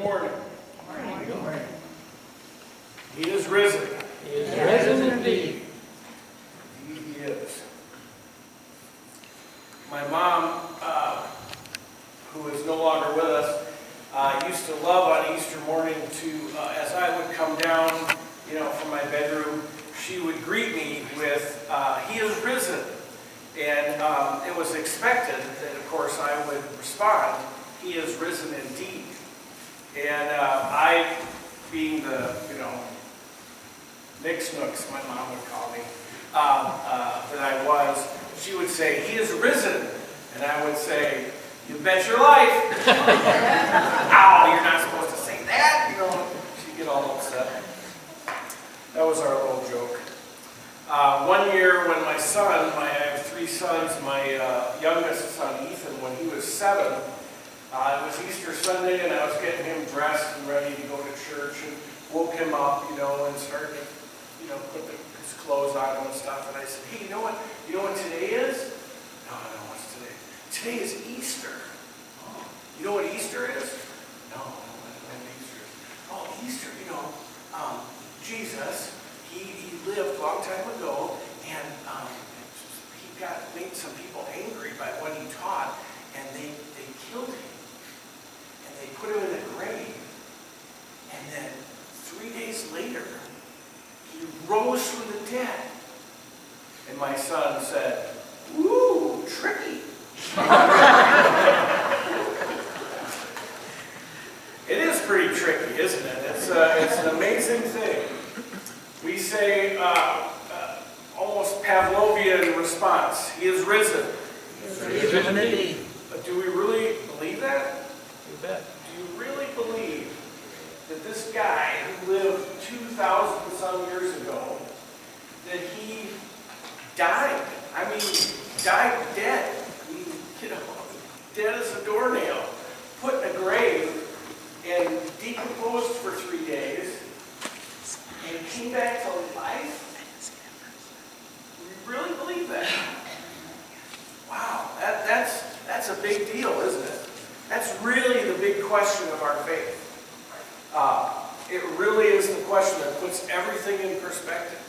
morning. Good morning. He is risen. He is risen indeed. Indeed he is. My mom, who is no longer with us, used to love on Easter morning to, as I would come down, from my bedroom, she would greet me with, "He is risen." And it was expected that, of course, I would respond, "He is risen indeed." And I, being the, Nick Snooks, my mom would call me, that I was, she would say, "He is risen." And I would say, "You bet your life." "Ow, you're not supposed to say that." She'd get all upset. That was our little joke. One year when my son, I have three sons, my youngest son, Ethan, when he was 7, it was Easter Sunday, and I was getting him dressed and ready to go to church, and woke him up, and started to, put his clothes on him and stuff. And I said, "Hey, you know what today is?" "No, I don't know what's today." "Today is Easter." "Oh, you know what Easter is?" "No, I don't know what Easter is." "Oh, Easter, Jesus, he lived a long time ago, and he made some people angry by what he taught, and they killed him. And they put him in a grave. And then 3 days later, he rose from the dead." And my son said, "Ooh, tricky." It is pretty tricky, isn't it? It's an amazing thing. We say, almost Pavlovian response, "He is risen." He is risen indeed. But do we really believe that? You bet. Do you really believe that this guy who lived 2,000 some years ago, that he died? I mean, died dead. Dead as a doornail, put in a grave, and decomposed for 3 days, and came back to life? Do we really believe that? Wow, that's a big deal, isn't it? That's really the big question of our faith. It really is the question that puts everything in perspective.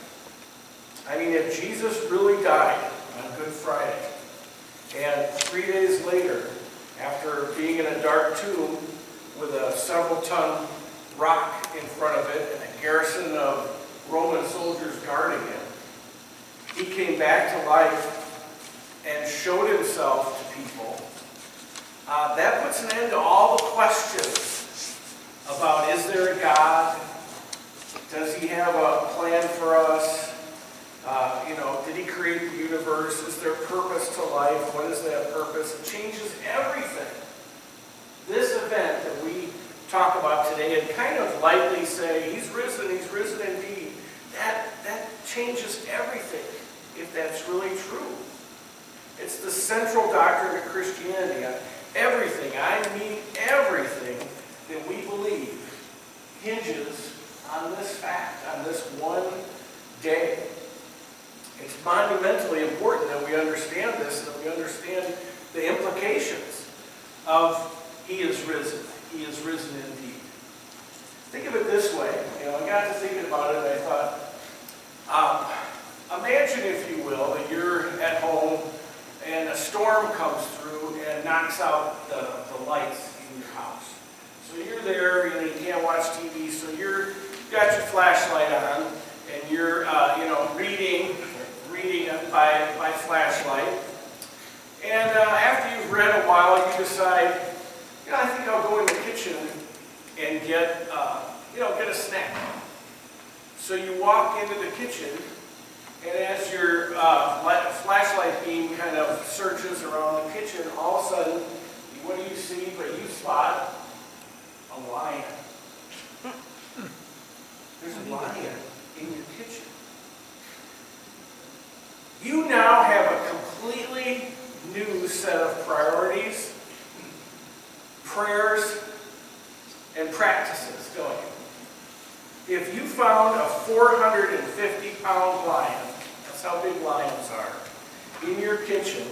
I mean, if Jesus really died on Good Friday, and 3 days later, after being in a dark tomb with a several-ton rock in front of it and a garrison of Roman soldiers guarding him, he came back to life and showed himself to people, that puts an end to all the questions about, is there a God? Does he have a plan for us? Did he create the universe? Is there purpose to life? What is that purpose? It changes everything. This event that we talk about today and kind of lightly say, he's risen indeed, that changes everything if that's really true. It's the central doctrine of Christianity. Everything that we believe hinges on this fact, on this one day. It's monumentally important that we understand this, and that we understand the implications of he is risen. He is risen indeed. Think of it this way. I got to thinking about it, and I thought, imagine, if you will, that you're at home and a storm comes through and knocks out the lights in your house. So you're there, you can't watch TV, so you've got your flashlight on, and you're, reading by flashlight. And after you've read a while, you decide, I think I'll go in the kitchen and get a snack. So you walk into the kitchen, and as your flashlight beam kind of searches around the kitchen, all of a sudden, what do you see? But you spot a lion. There's a lion in your kitchen. You now have a completely new set of priorities, prayers, and practices, don't you? If you found a 450-pound lion, that's how big lions are, in your kitchen,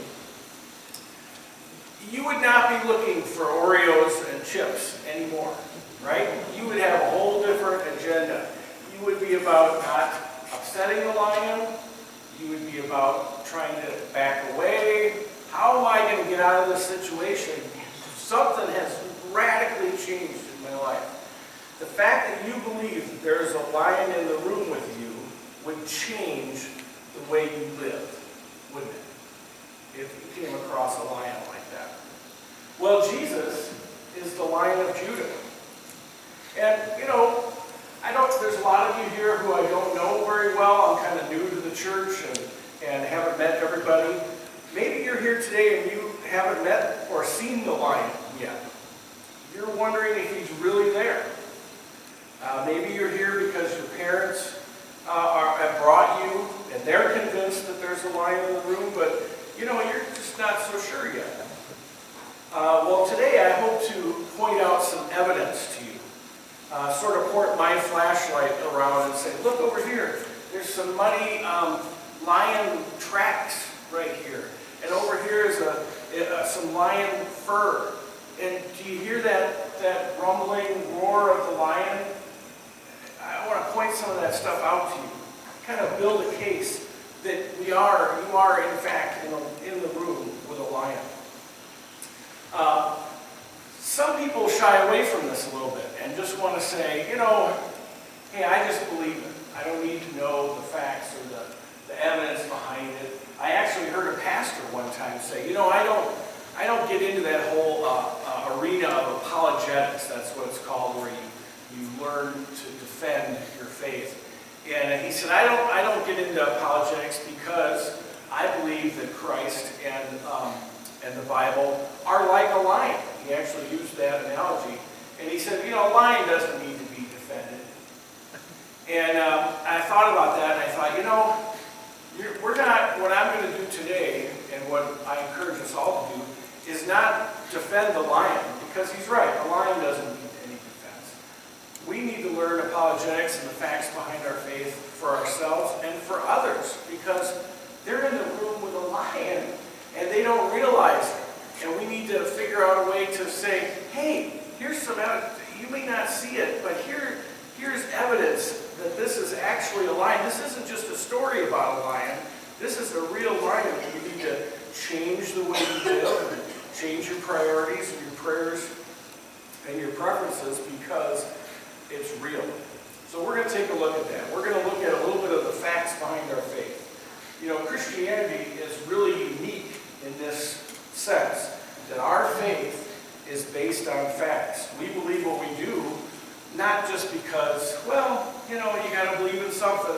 you would not be looking for Oreos and chips anymore, right? You would have a whole different agenda. You would be about not upsetting the lion. You would be about trying to back away. How am I going to get out of this situation? Something has radically changed in my life. The fact that you believe that there's a lion in the room with you would change the way you live, wouldn't it? If you came across a lion like that. Well, Jesus is the Lion of Judah. And, there's a lot of you here who I don't know very well. I'm kind of new to the church and haven't met everybody. Maybe you're here today and you haven't met or seen the lion yet. You're wondering if he's really there. Maybe you're here because your parents have brought you and they're convinced that there's a lion in the room, but you're just not so sure yet. Well, today I hope to point out some evidence to you. Sort of point my flashlight around and say, look over here. There's some muddy lion tracks right here. And over here is some lion fur. And do you hear that rumbling roar of the lion? I want to point some of that stuff out to you. Kind of build a case that you are in fact in the room with a lion. Some people shy away from this a little bit and just want to say, hey, I just believe it. I don't need to know the facts or the evidence behind it. I actually heard a pastor one time say, I don't get into that whole arena of apologetics. That's what it's called, where you learn to defend your faith. And he said, I don't get into apologetics because I believe that Christ and the Bible are like a lion. He actually used that analogy. And he said, a lion doesn't need to be defended. And I thought about that, and I thought, what I'm going to do today, and what I encourage us all to do, is not defend the lion, because he's right, a lion doesn't need any defense. We need to learn apologetics and the facts behind our faith for ourselves and for others, because they're in the room with a lion, and they don't realize it. And we need to figure out a way to say, hey, here's some evidence. You may not see it, but here's evidence that this is actually a lion. This isn't just a story about a lion. This is a real lion. You need to change the way you live, and change your priorities and your prayers and your preferences, because it's real. So we're going to take a look at that. We're going to look at a little bit of the facts behind our faith. Christianity is really unique in this sense, that our faith is based on facts. We believe what we do, not just because, you got to believe in something.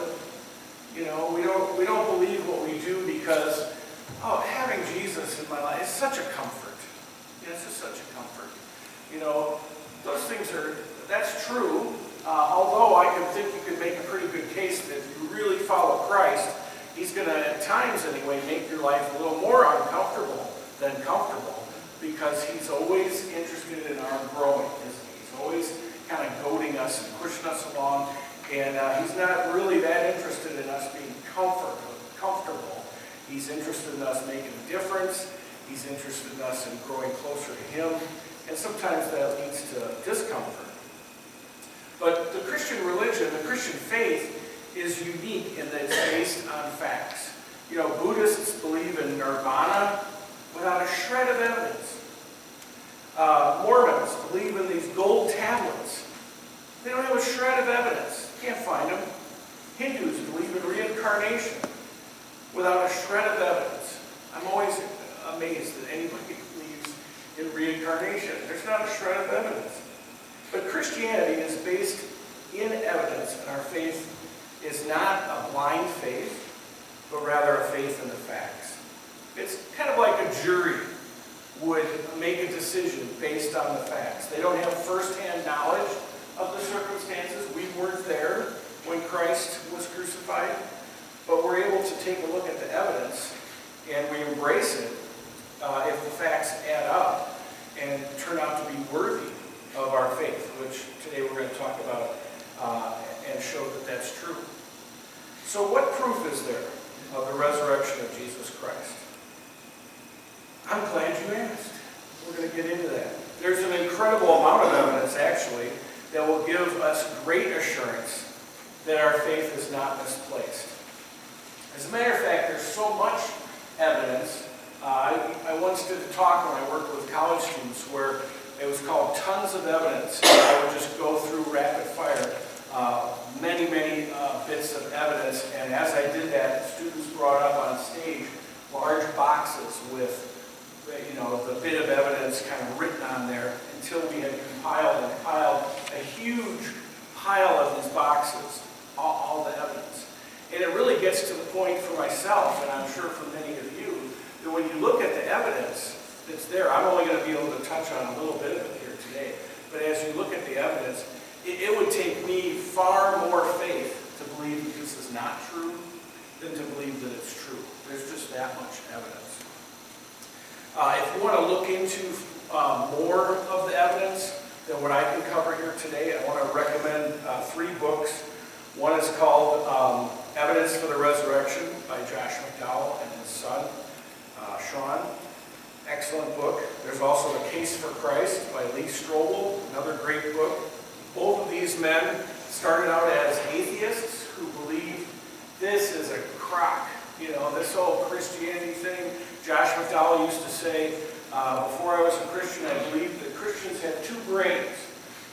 We don't believe what we do because, having Jesus in my life is such a comfort. It's just such a comfort. Those things that's true. Although I think you can make a pretty good case that if you really follow Christ, he's going to, at times anyway, make your life a little more uncomfortable than comfortable, because he's always interested in our growing, isn't he? He's always kind of goading us and pushing us along, and he's not really that interested in us being comfortable. He's interested in us making a difference. He's interested in us in growing closer to him, and sometimes that leads to discomfort. But the Christian religion, the Christian faith, is unique in that it's based on facts. Buddhists believe in nirvana without a shred of evidence. Mormons believe in these gold tablets. They don't have a shred of evidence. Can't find them. Hindus believe in reincarnation without a shred of evidence. I'm always amazed that anybody believes in reincarnation. There's not a shred of evidence. But Christianity is based in evidence, and our faith is not a blind faith, but rather a faith in the facts. It's kind of like a jury would make a decision based on the facts. They don't have firsthand knowledge of the circumstances. We weren't there when Christ was crucified, but we're able to take a look at the evidence, and we embrace it if the facts add up and turn out to be worthy of our faith, which today we're going to talk about and show that that's true. So what proof is there of the resurrection of Jesus Christ? I'm glad you asked. We're going to get into that. There's an incredible amount of evidence, actually, that will give us great assurance that our faith is not misplaced. As a matter of fact, there's so much evidence. I once did a talk when I worked with college students where it was called Tons of Evidence. I would just go through rapid fire many bits of evidence, and as I did that, students brought up on stage large boxes with the bit of evidence kind of written on there until we had compiled a huge pile of these boxes, all the evidence. And it really gets to the point for myself, and I'm sure for many of you, that when you look at the evidence that's there, I'm only going to be able to touch on a little bit of it here today, but as you look at the evidence, it would take me far more faith to believe that this is not true than to believe that it's true. There's just that much evidence. If you want to look into more of the evidence than what I can cover here today, I want to recommend 3 books. One is called Evidence for the Resurrection by Josh McDowell and his son, Sean. Excellent book. There's also The Case for Christ by Lee Strobel, another great book. Both of these men started out as atheists who believed this is a crock. This whole Christianity thing. Josh McDowell used to say, before I was a Christian, I believed that Christians had 2 brains.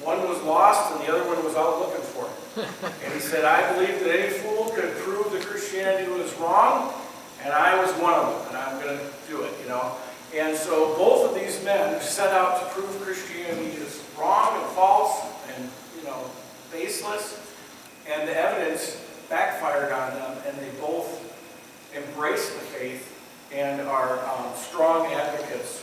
One was lost and the other one was out looking for it. And he said, I believed that any fool could prove that Christianity was wrong, and I was one of them, and I'm going to do it, And so both of these men set out to prove Christianity is wrong and false and, baseless. And the evidence backfired on them, and they both embraced the faith and are strong advocates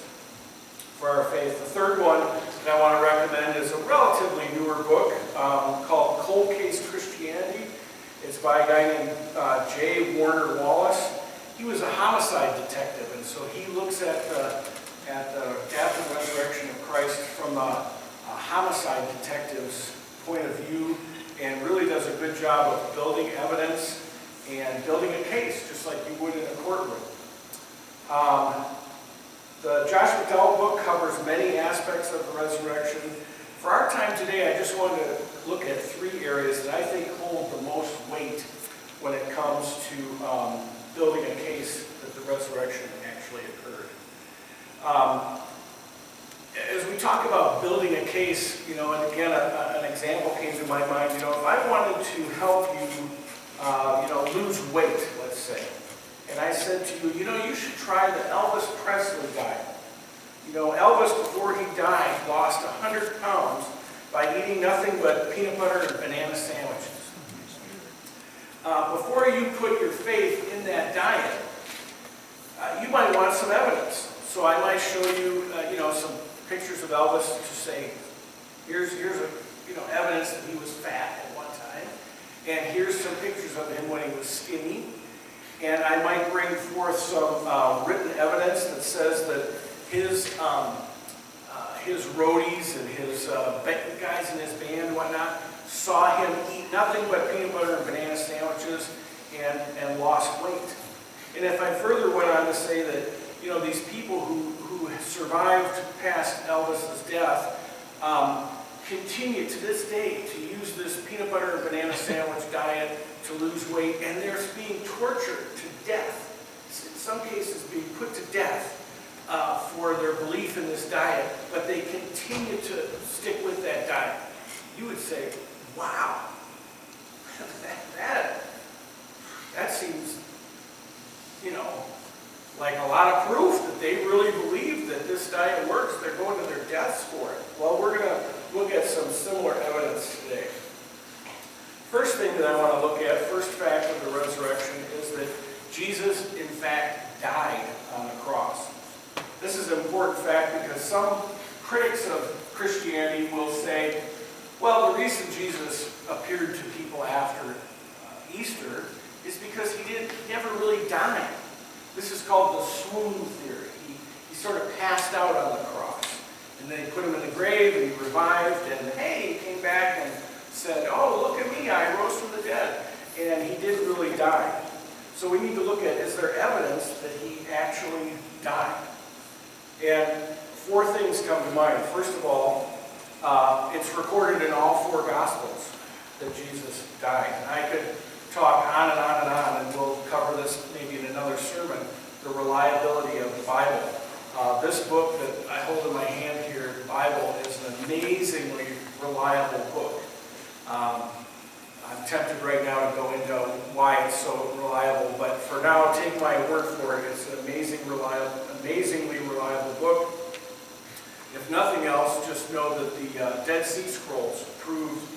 for our faith. The third one that I want to recommend is a relatively newer book called Cold Case Christianity. It's by a guy named J. Warner Wallace. He was a homicide detective, and so he looks at the death and resurrection of Christ from a homicide detective's point of view, and really does a good job of building evidence and building a case, just like you would in a courtroom. The Josh McDowell book covers many aspects of the resurrection. For our time today, I just wanted to look at 3 areas that I think hold the most weight when it comes to building a case that the resurrection actually occurred. As we talk about building a case, and again, an example came to my mind. If I wanted to help you, lose weight, let's say, and I said to you, you should try the Elvis Presley diet. Elvis, before he died, lost 100 pounds by eating nothing but peanut butter and banana sandwiches. Before you put your faith in that diet, you might want some evidence. So I might show you, some pictures of Elvis to say, here's evidence that he was fat at one time, and here's some pictures of him when he was skinny. And I might bring forth some written evidence that says that his roadies and his guys in his band and whatnot saw him eat nothing but peanut butter and banana sandwiches and lost weight. And if I further went on to say that, these people who survived past Elvis's death continue to this day to use this peanut butter and banana sandwich diet to lose weight, and they're being tortured to death, in some cases being put to death for their belief in this diet, but they continue to stick with that diet. You would say, wow, that seems, like a lot of proof that they really believe that this diet works. They're going to their deaths for it. Well, we're going to look at some similar evidence today. First thing that I want to look at, first fact of the resurrection, is that Jesus, in fact, died on the cross. This is an important fact because some critics of Christianity will say, well, the reason Jesus appeared to people after Easter is because he never really died. This is called the Swoon Theory. He sort of passed out on the cross. And they put him in the grave and he revived, and hey, he came back and said, oh, look at me, I rose from the dead. And he didn't really die. So we need to look at, is there evidence that he actually died? And 4 things come to mind. First of all, it's recorded in all 4 Gospels that Jesus died. And I could talk on and on and on, and we'll cover this maybe in another sermon, the reliability of the Bible. This book that I hold in my hand here, the Bible, is an amazingly reliable book. I'm tempted right now to go into why it's so reliable, but for now, take my word for it. It's an amazingly reliable book. If nothing else, just know that the Dead Sea Scrolls proved,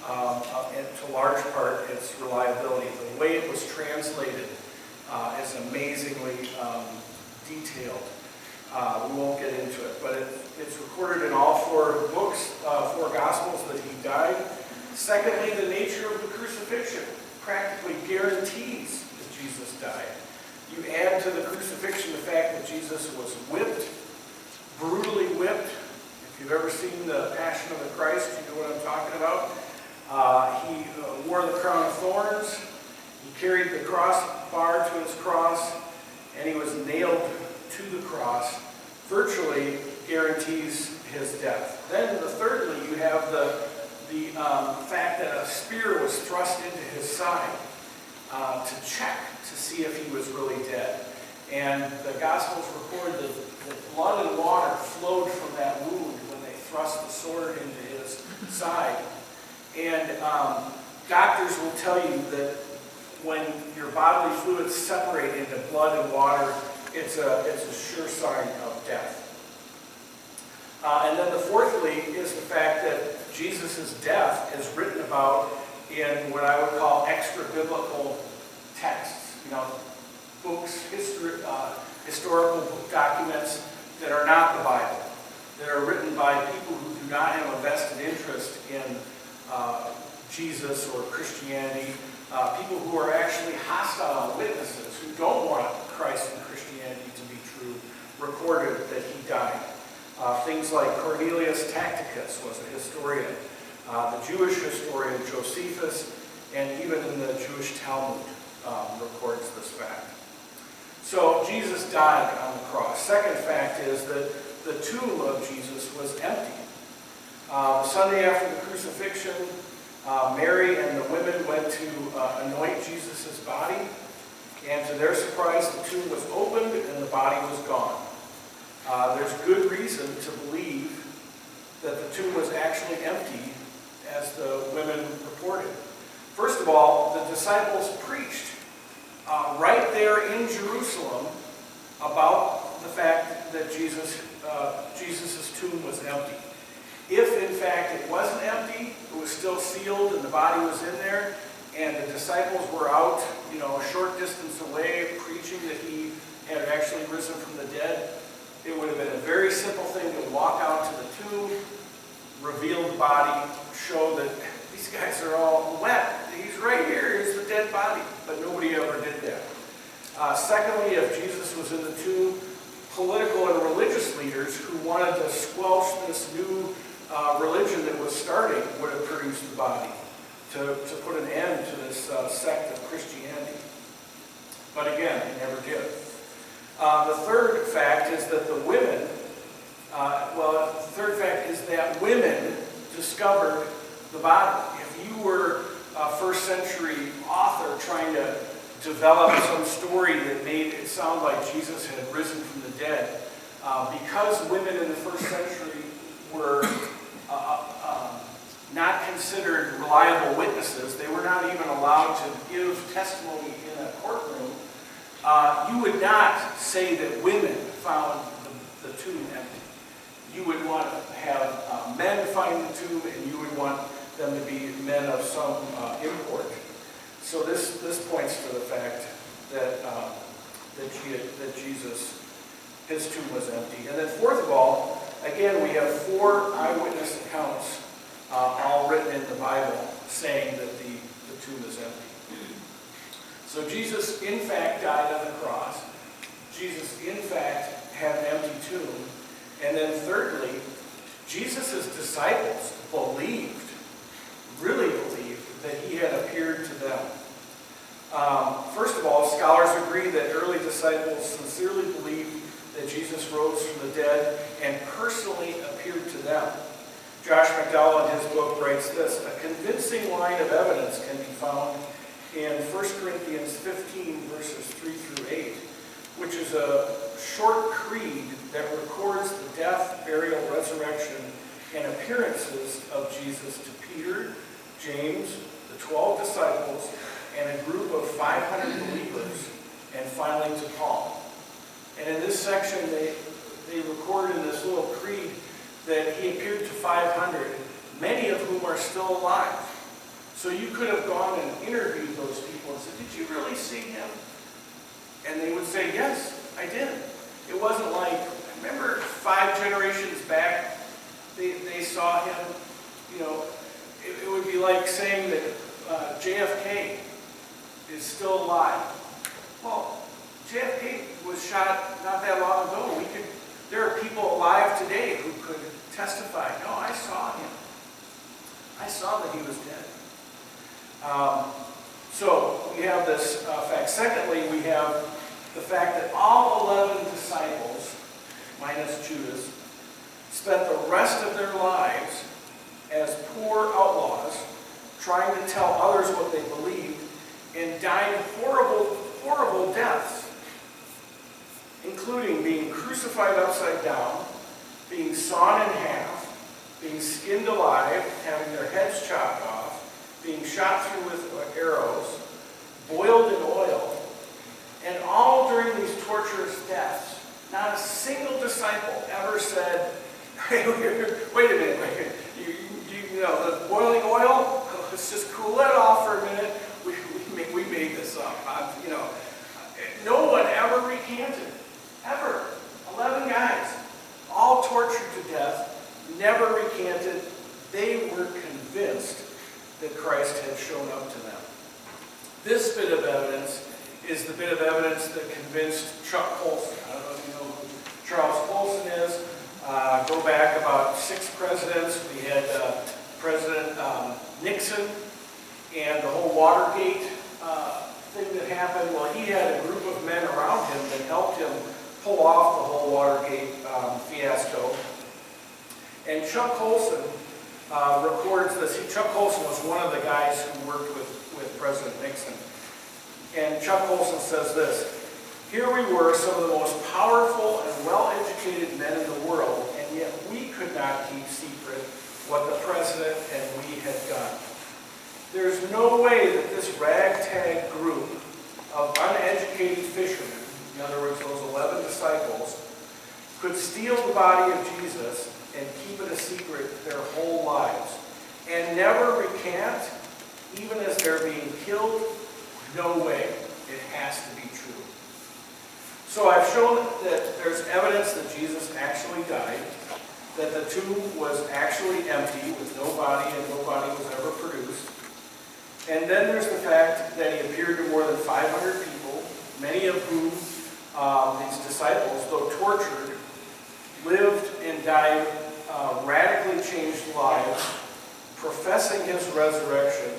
to large part, its reliability. The way it was translated is amazingly detailed. We won't get into it, but it's recorded in all 4 books, 4 Gospels that he died. Secondly, the nature of the crucifixion practically guarantees that Jesus died. You add to the crucifixion the fact that Jesus was whipped, brutally whipped. If you've ever seen the Passion of the Christ, you know what I'm talking about. He wore the crown of thorns. He carried the crossbar to his cross, and he was nailed to the cross. Virtually guarantees his death. Then, thirdly, you have the fact that a spear was thrust into his side to check to see if he was really dead. And the Gospels record that blood and water flowed from that wound when they thrust the sword into his side. And doctors will tell you that when your bodily fluids separate into blood and water, it's a sure sign of death. And then fourthly is the fact that Jesus' death is written about in what I would call extra-biblical texts. Books, historical book documents that are not the Bible, that are written by people who do not have a vested interest in Jesus or Christianity, people who are actually hostile witnesses, who don't want Christ and Christianity to be true, recorded that he died. Things like Cornelius Tacitus was a historian, the Jewish historian Josephus, and even in the Jewish Talmud records this fact. So Jesus died on the cross. Second fact is that the tomb of Jesus was empty. The Sunday after the crucifixion, Mary and the women went to anoint Jesus' body, and to their surprise, the tomb was opened and the body was gone. There's good reason to believe that the tomb was actually empty, as the women reported. First of all, the disciples preached right there in Jerusalem about the fact that Jesus' tomb was empty. If, in fact, it wasn't empty, it was still sealed and the body was in there, and the disciples were out, a short distance away, preaching that he had actually risen from the dead, it would have been a very simple thing to walk out to the tomb, reveal the body, show that these guys are all wet. He's right here. Here's the dead body. But nobody ever did that. Secondly, if Jesus was in the tomb, political and religious leaders who wanted to squelch this new religion that was starting would have produced the body to put an end to this sect of Christianity. But again, they never did. The third fact is that the women, women discovered the body. If you were a first century author trying to develop some story that made it sound like Jesus had risen from the dead, because women in the first century were not considered reliable witnesses, they were not even allowed to give testimony in a courtroom, you would not say that women found the tomb empty. You would want to have men find the tomb, and you would want them to be men of some import. So this points to the fact that Jesus, his tomb was empty. And then fourth of all, again, we have 4 eyewitness accounts all written in the Bible saying that the tomb is empty. So Jesus, in fact, died on the cross. Jesus, in fact, had an empty tomb. And then thirdly, Jesus' disciples really believed that he had appeared to them. First of all, scholars agree that early disciples sincerely believed that Jesus rose from the dead and personally appeared to them. Josh McDowell in his book writes this: a convincing line of evidence can be found in 1 Corinthians 15, verses 3 through 8, which is a short creed that records the death, burial, resurrection, and appearances of Jesus to Peter, James, the 12 disciples, and a group of 500 believers, and finally to Paul. And in this section, they record in this little creed that he appeared to 500, many of whom are still alive. So you could have gone and interviewed those people and said, did you really see him? And they would say, yes, I did. It wasn't like, remember 5 generations back, they saw him, you know, it would be like saying that JFK is still alive. Well, JFK was shot not that long ago. There are people alive today who could testify, no, I saw him. I saw that he was dead. So we have this fact. Secondly, we have the fact that all 11 disciples, minus Judas, spent the rest of their lives as poor outlaws, trying to tell others what they believed, and died horrible, horrible deaths, including being crucified upside down, being sawn in half, being skinned alive, having their heads chopped off, being shot through with arrows, boiled in oil, and all during these torturous deaths, not a single disciple ever said, hey, wait a minute, you know, the boiling oil, let's just cool it off for a minute. We made this up. You know, no one ever recanted, ever. 11 guys, all tortured to death, never recanted. They were convinced that Christ had shown up to them. This bit of evidence is the bit of evidence that convinced Chuck Colson. I don't know if you know who Charles Colson is. Go back about 6 presidents. We had President Nixon and the whole Watergate thing that happened. Well, he had a group of men around him that helped him pull off the whole Watergate fiasco. And Chuck Colson records this. Chuck Colson was one of the guys who worked with President Nixon. And Chuck Colson says this: here we were, some of the most powerful and well-educated men in the world, and yet we could not keep secret what the president and we had done. There's no way that this ragtag group of uneducated fishermen, in other words, those 11 disciples, could steal the body of Jesus and keep it a secret their whole lives and never recant, even as they're being killed. No way. It has to be true. So I've shown that there's evidence that Jesus actually died, that the tomb was actually empty with no body and no body was ever produced. And then there's the fact that he appeared to more than 500 people, many of whom, these disciples, though tortured, lived and died radically changed lives, professing his resurrection,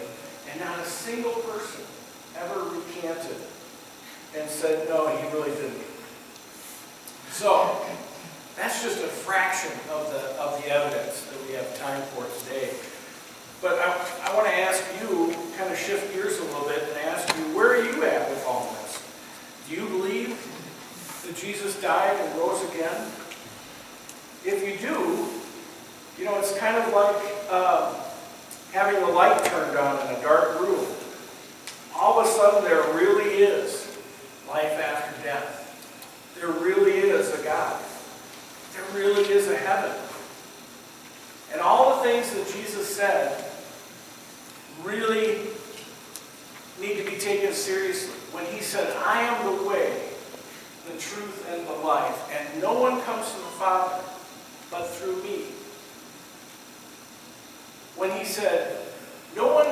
and not a single person ever recanted and said, no, he really didn't. So, that's just a fraction of the evidence that we have time for today. But I want to ask you, kind of shift gears a little bit and ask you, where are you at with all this? Do you believe that Jesus died and rose again? If you do, you know, it's kind of like having the light turned on in a dark room. All of a sudden, there really is life after death. There really is a God. There really is a heaven. And all the things that Jesus said really need to be taken seriously. When he said, I am the way, the truth, and the life, and no one comes to the Father but through me. When he said, no one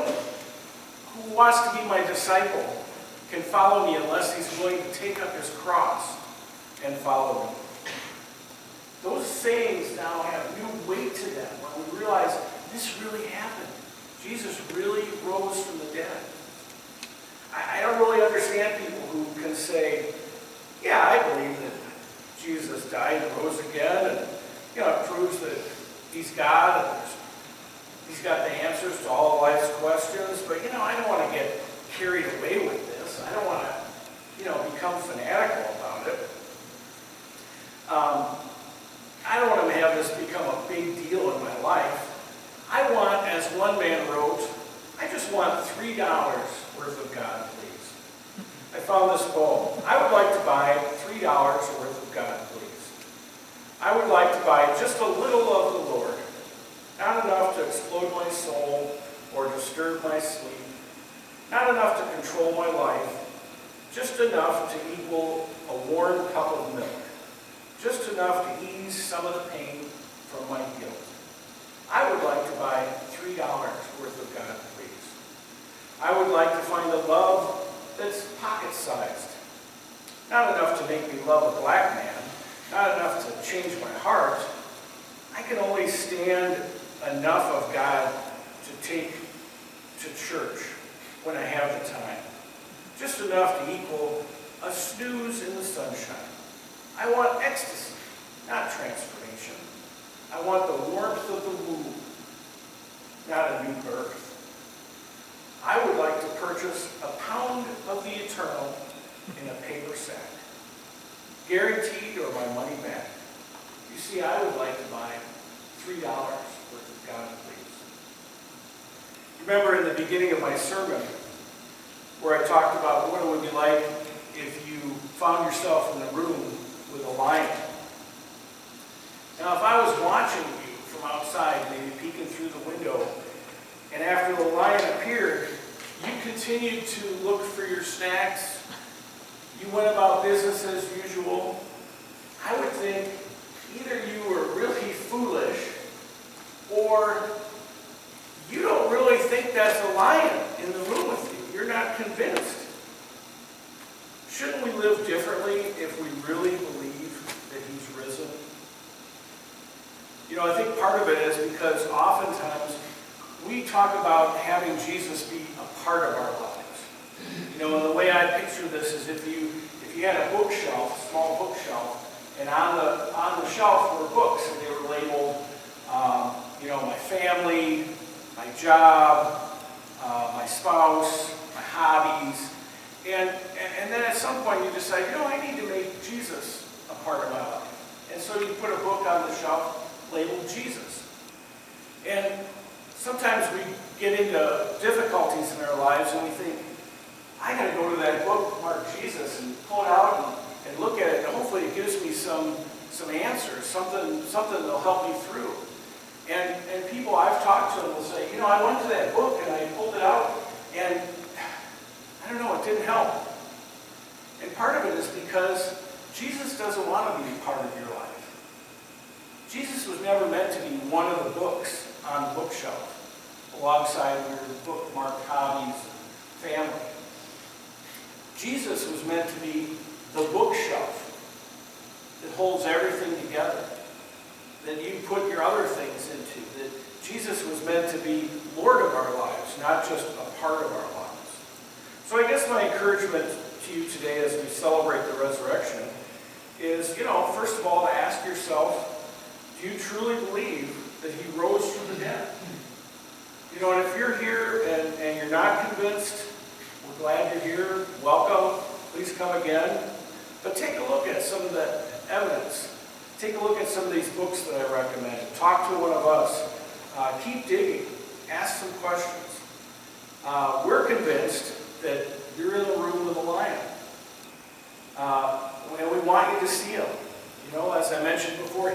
who wants to be my disciple can follow me unless he's willing to take up his cross and follow me. Those sayings now have new weight to them when we realize this really happened. Jesus really rose from the dead. I don't really understand people who can say, yeah, I believe that Jesus died and rose again, and It proves that he's God and he's got the answers to all of life's questions. But, I don't want to get carried away with this. I don't want to, become fanatical about it. I don't want to have this become a big deal in my life. I want, as one man wrote, I just want $3 worth of God, please. I found this poem. I would like to buy $3 worth of God, please. I would like to buy just a little of the Lord, not enough to explode my soul or disturb my sleep, not enough to control my life, just enough to equal a warm cup of milk, just enough to ease some of the pain from my guilt. I would like to buy $3 worth of God, please. I would like to find a love that's pocket-sized, not enough to make me love a black man, not enough to change my heart. I can only stand enough of God to take to church when I have the time. Just enough to equal a snooze in the sunshine. I want ecstasy, not transformation. I want the warmth of the womb, not a new birth. I would like to purchase a pound of the eternal in a paper sack, guaranteed or my money back. You see, I would like to buy $3 worth of God, please. Remember in the beginning of my sermon where I talked about what it would be like if you found yourself in a room with a lion. Now, if I was watching you from outside, maybe peeking through the window, and after the lion appeared, you continued to look for your snacks, you went about business as usual, I would think either you were really foolish or you don't really think that's a lion in the room with you. You're not convinced. Shouldn't we live differently if we really believe that he's risen? I think part of it is because oftentimes we talk about having Jesus be a part of our lives. And the way I picture this is if you had a bookshelf, a small bookshelf, and on the shelf were books, and they were labeled, my family, my job, my spouse, my hobbies, and then at some point you decide, I need to make Jesus a part of my life. And so you put a book on the shelf labeled Jesus. And sometimes we get into difficulties in our lives and we think, I got to go to that book marked Jesus and pull it out and look at it, and hopefully it gives me some answers, something that'll help me through. And people I've talked to will say, I went to that book and I pulled it out and I don't know, it didn't help. And part of it is because Jesus doesn't want to be a part of your life. Jesus was never meant to be one of the books on the bookshelf alongside your bookmarked hobbies and family. Jesus was meant to be the bookshelf that holds everything together, that you put your other things into, that Jesus was meant to be Lord of our lives, not just a part of our lives. So I guess my encouragement to you today as we celebrate the resurrection is, first of all, to ask yourself, do you truly believe that he rose from the dead? And if you're here and you're not convinced, we're glad you're here. Welcome. Please come again. But take a look at some of the evidence. Take a look at some of these books that I recommend. Talk to one of us. Keep digging. Ask some questions. We're convinced that you're in the room with a lion. And we want you to see him. As I mentioned before,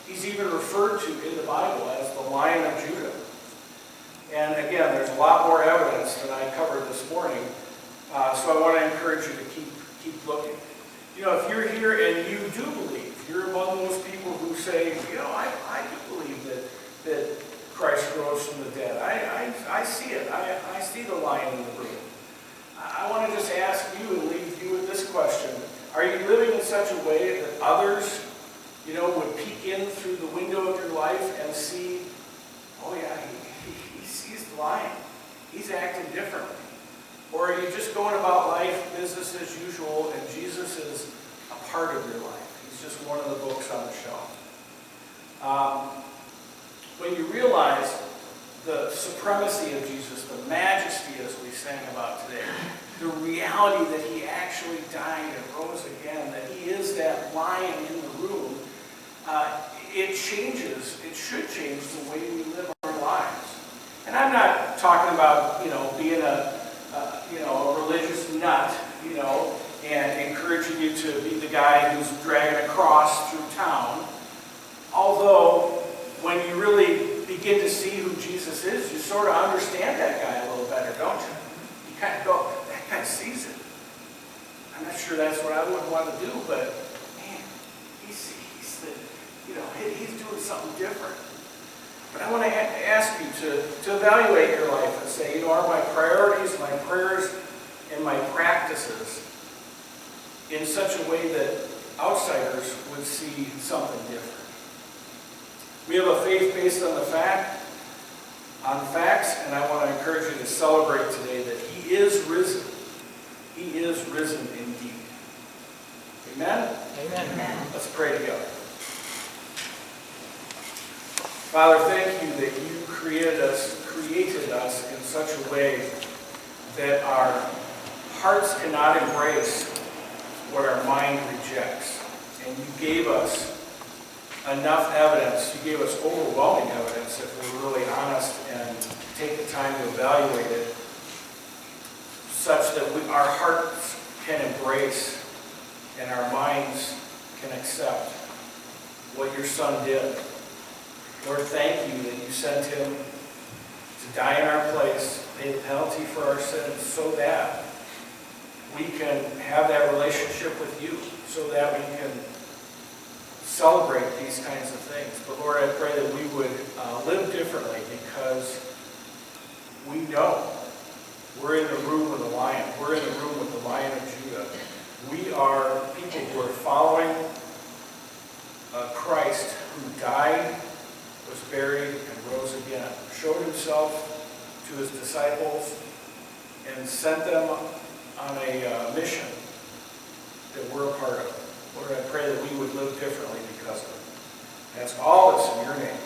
he's even referred to in the Bible as the Lion of Judah. And again, there's a lot more evidence than I covered this morning. So I want to encourage you to keep looking. If you're here and you do believe, you're among those people who say, I do believe that Christ rose from the dead. I see it. I see the lion in the room. I want to just ask you and leave you with this question. Are you living in such a way that others, would peek in through the window of your life and see, oh yeah, he sees the lion. He's acting differently. Or are you just going about life, business as usual, and Jesus is a part of your life? He's just one of the books on the shelf. When you realize the supremacy of Jesus, the majesty as we sang about today, the reality that he actually died and rose again, that he is that lion in the room, it changes, it should change the way we live our lives. And I'm not talking about, being a religious nut, and encouraging you to be the guy who's dragging a cross through town. Although, when you really begin to see who Jesus is, you sort of understand that guy a little better, don't you? You kind of go, that guy sees it. I'm not sure that's what I would want to do, but man, he's doing something different. But I want to ask you to evaluate your life and say, are my priorities, my prayers, and my practices in such a way that outsiders would see something different? We have a faith based on facts, and I want to encourage you to celebrate today that he is risen. He is risen indeed. Amen? Amen. Let's pray together. Father, thank you that you created us in such a way that our hearts cannot embrace what our mind rejects. And you gave us enough evidence, you gave us overwhelming evidence, if we're really honest and take the time to evaluate it, such that our hearts can embrace and our minds can accept what your Son did. Lord, thank you that you sent him to die in our place, pay the penalty for our sins, so that we can have that relationship with you, so that we can celebrate these kinds of things. But Lord, I pray that we would live differently, because we know we're in the room with the lion. We're in the room with the Lion of Judah. We are people who are following Christ, who died, was buried, and rose again, showed himself to his disciples, and sent them on a mission that we're a part of. Lord, I pray that we would live differently because of it. I ask all this in your name.